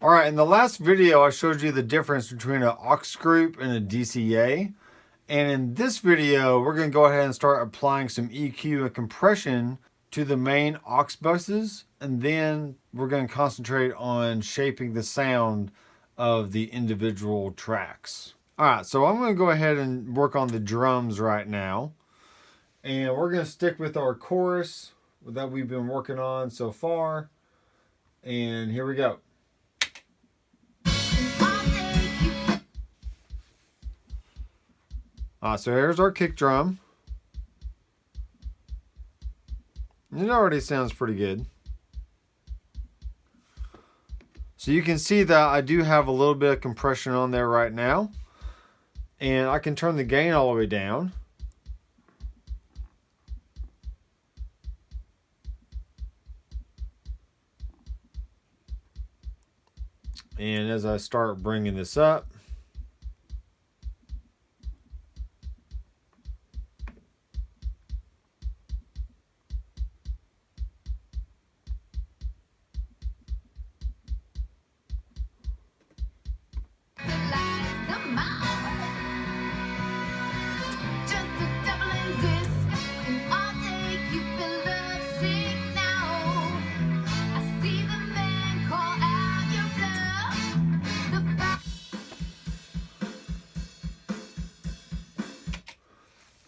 Alright, in the last video I showed you the difference between an aux group and a DCA. And in this video, we're going to go ahead and start applying some EQ and compression to the main aux buses. And then we're going to concentrate on shaping the sound of the individual tracks. Alright, so I'm going to go ahead and work on the drums right now. And we're going to stick with our chorus that we've been working on so far. And here we go. So here's our kick drum. It already sounds pretty good. So you can see that I do have a little bit of compression on there right now. And I can turn the gain all the way down. And as I start bringing this up,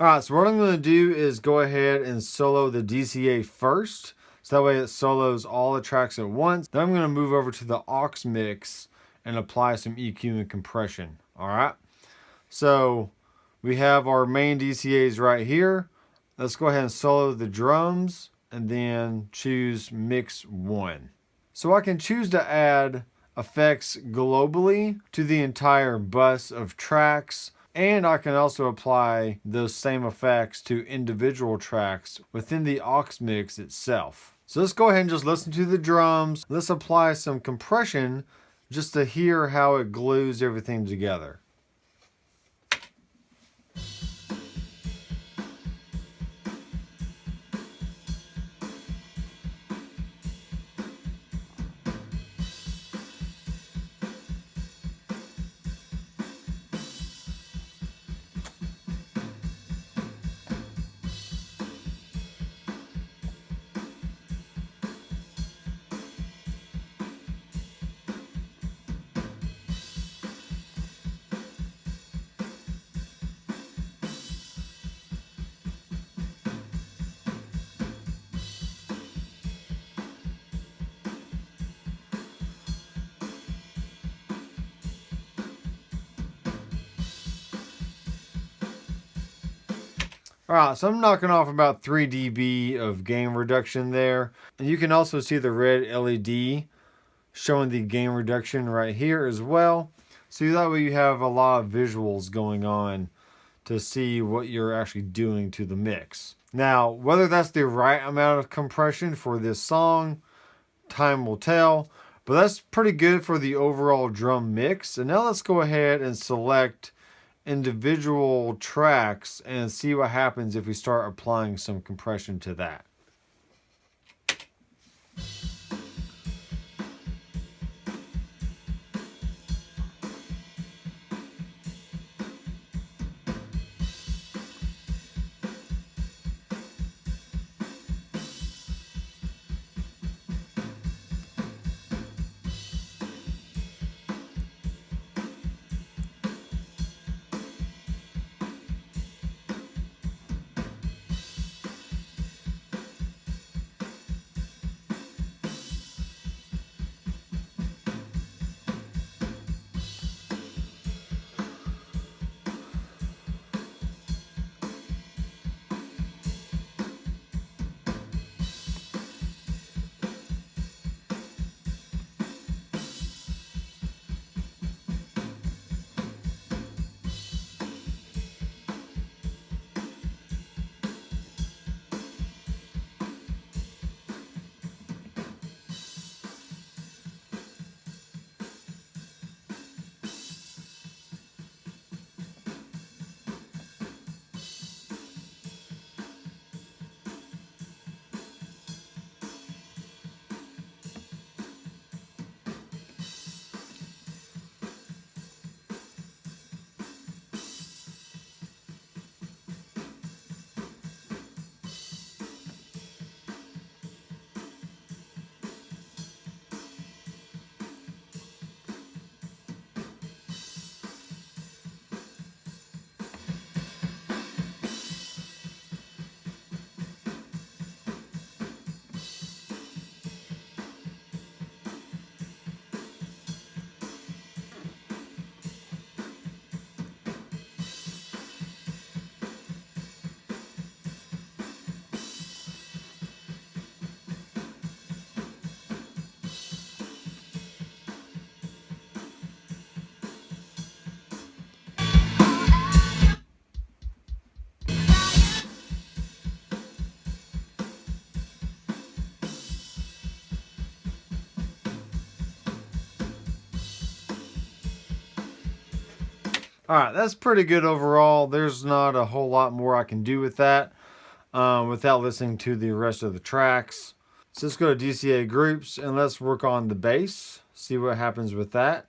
alright, so what I'm going to do is go ahead and solo the DCA first. So that way it solos all the tracks at once. Then I'm going to move over to the aux mix and apply some EQ and compression. Alright, so we have our main DCAs right here. Let's go ahead and solo the drums and then choose mix 1. So I can choose to add effects globally to the entire bus of tracks. And I can also apply those same effects to individual tracks within the aux mix itself. So let's go ahead and just listen to the drums. Let's apply some compression just to hear how it glues everything together. Alright, so I'm knocking off about 3 dB of gain reduction there. And you can also see the red LED showing the gain reduction right here as well. So that way you have a lot of visuals going on to see what you're actually doing to the mix. Now, whether that's the right amount of compression for this song, time will tell. But that's pretty good for the overall drum mix. And now let's go ahead and select individual tracks and see what happens if we start applying some compression to that. All right, that's pretty good overall. There's not a whole lot more I can do with that without listening to the rest of the tracks. So let's go to DCA groups and let's work on the bass, see what happens with that.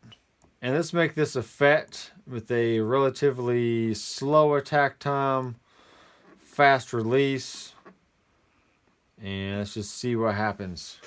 And let's make this effect with a relatively slow attack time, fast release, and let's just see what happens.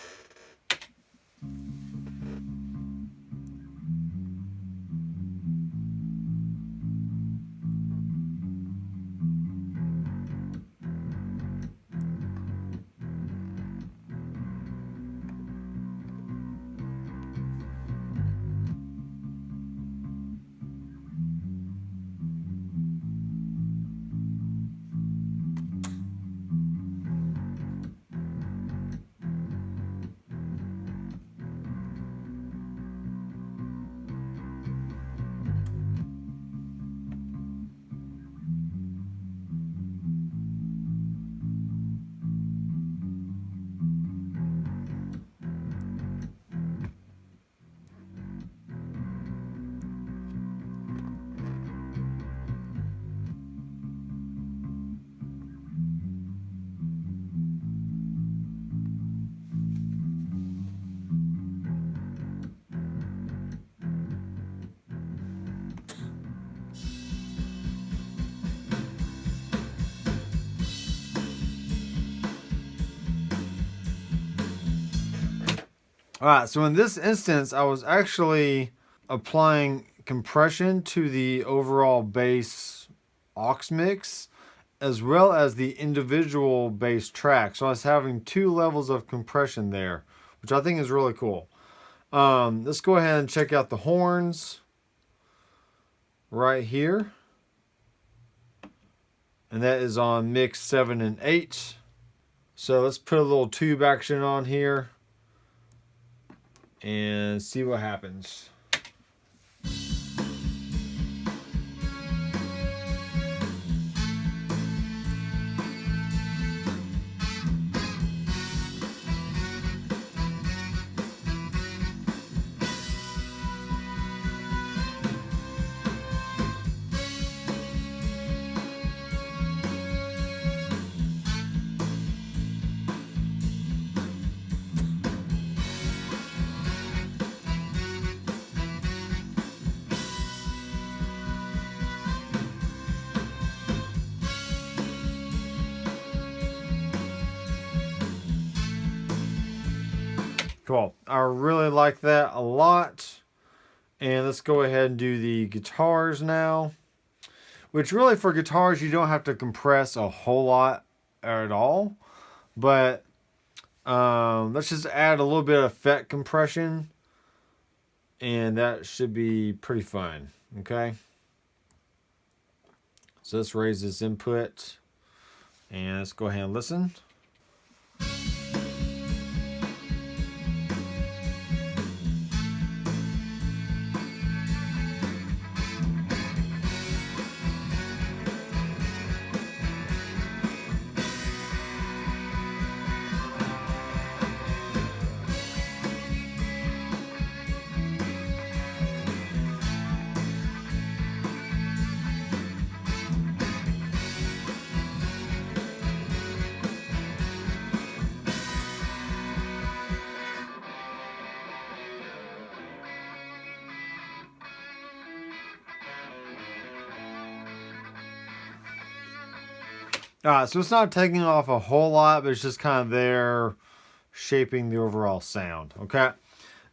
All right, so in this instance, I was actually applying compression to the overall bass aux mix as well as the individual bass track. So I was having two levels of compression there, which I think is really cool. Let's go ahead and check out the horns right here. And that is on mix 7 and 8. So let's put a little tube action on here and see what happens. Cool. I really like that a lot. And let's go ahead and do the guitars now. Which really for guitars, you don't have to compress a whole lot at all. But let's just add a little bit of effect compression. And that should be pretty fun. Okay. So let's raise this input. And let's go ahead and listen. Alright, so it's not taking off a whole lot, but it's just kind of there shaping the overall sound. Okay.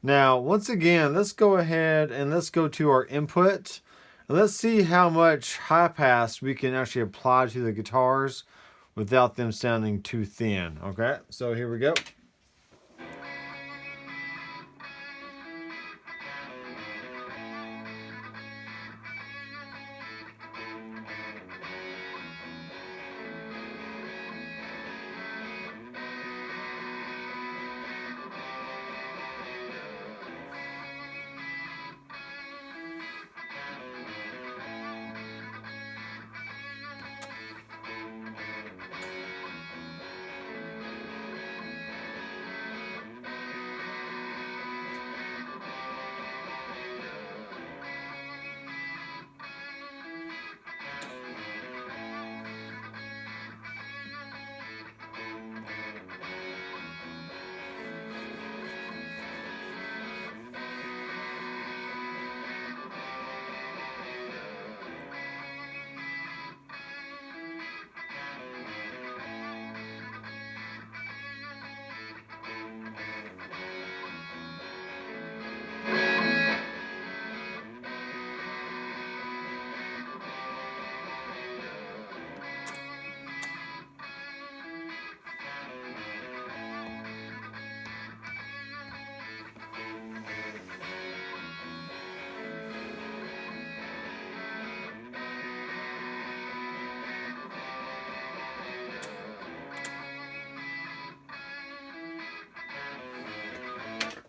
Now, once again, let's go ahead and let's go to our input. And let's see how much high pass we can actually apply to the guitars without them sounding too thin. Okay, so here we go.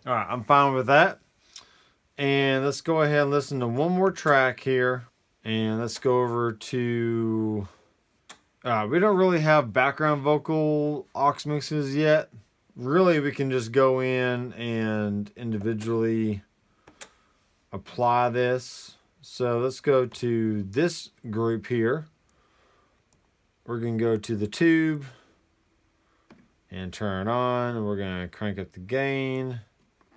All right, I'm fine with that. And let's go ahead and listen to one more track here. And let's go over to... we don't really have background vocal aux mixes yet. Really, we can just go in and individually apply this. So let's go to this group here. We're going to go to the tube and turn it on. And we're going to crank up the gain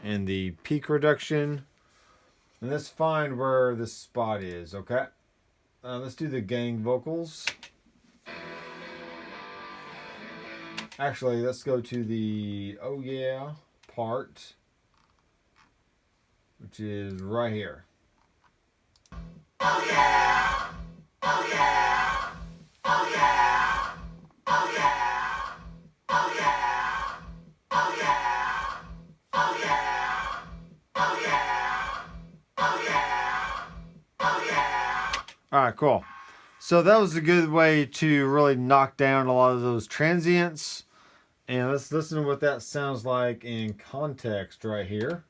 and the peak reduction. And let's find where this spot is, okay? Let's do the gang vocals. Actually, let's go to the oh yeah part, which is right here. Oh yeah! Oh yeah! Oh yeah! Oh yeah! Oh yeah! Oh yeah! Oh yeah! Oh yeah! Oh yeah! Oh yeah! All right, cool. So that was a good way to really knock down a lot of those transients. And let's listen to what that sounds like in context right here.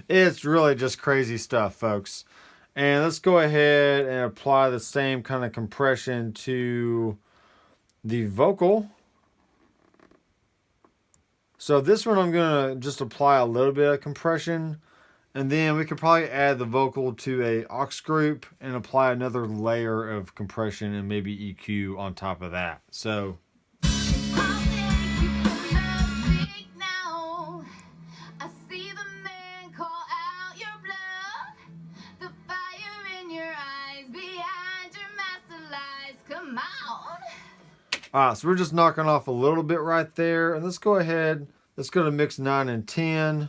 It's really just crazy stuff, folks. And let's go ahead and apply the same kind of compression to the vocal. So this one I'm going to just apply a little bit of compression, and then we could probably add the vocal to a aux group and apply another layer of compression and maybe EQ on top of that. So so we're just knocking off a little bit right there. And let's go ahead. Let's go to mix 9 and 10.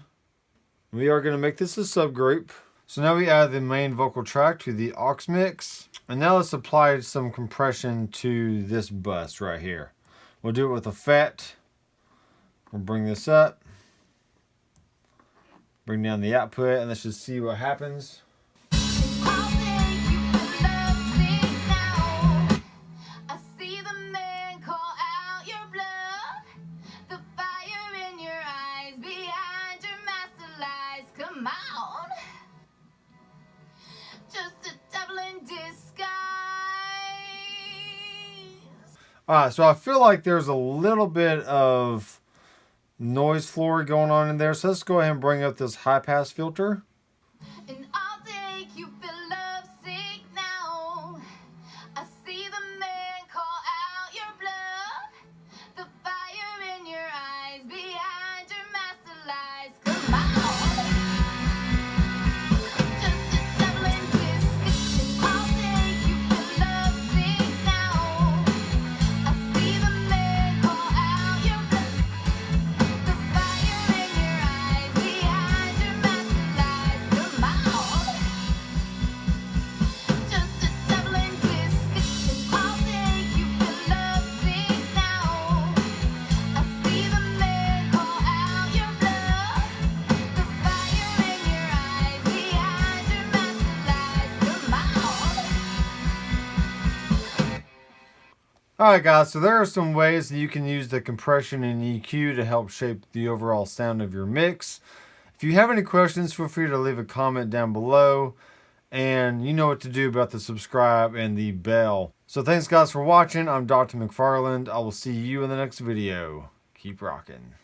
We are going to make this a subgroup. So now we add the main vocal track to the aux mix. And now let's apply some compression to this bus right here. We'll do it with a FET. We'll bring this up. Bring down the output, and let's just see what happens. Alright, so I feel like there's a little bit of noise floor going on in there. So let's go ahead and bring up this high pass filter. And I'll take you for love sick now. I see the man call out your bluff. The fire in your eyes behind your master lies. Come on. Just a double and twist. And I'll take you for love sick now. I see the man call out your bluff. The fire in your eyes behind your master lies. Come on. Just a double and twist. And I'll take you for love sick now. I see the man call out your bluff. The fire in your eyes behind your master lies. Come on. Alright guys, so there are some ways that you can use the compression and EQ to help shape the overall sound of your mix. If you have any questions, feel free to leave a comment down below. And you know what to do about the subscribe and the bell. So thanks guys for watching. I'm Dr. Mcfarland. I will see you in the next video. Keep rocking.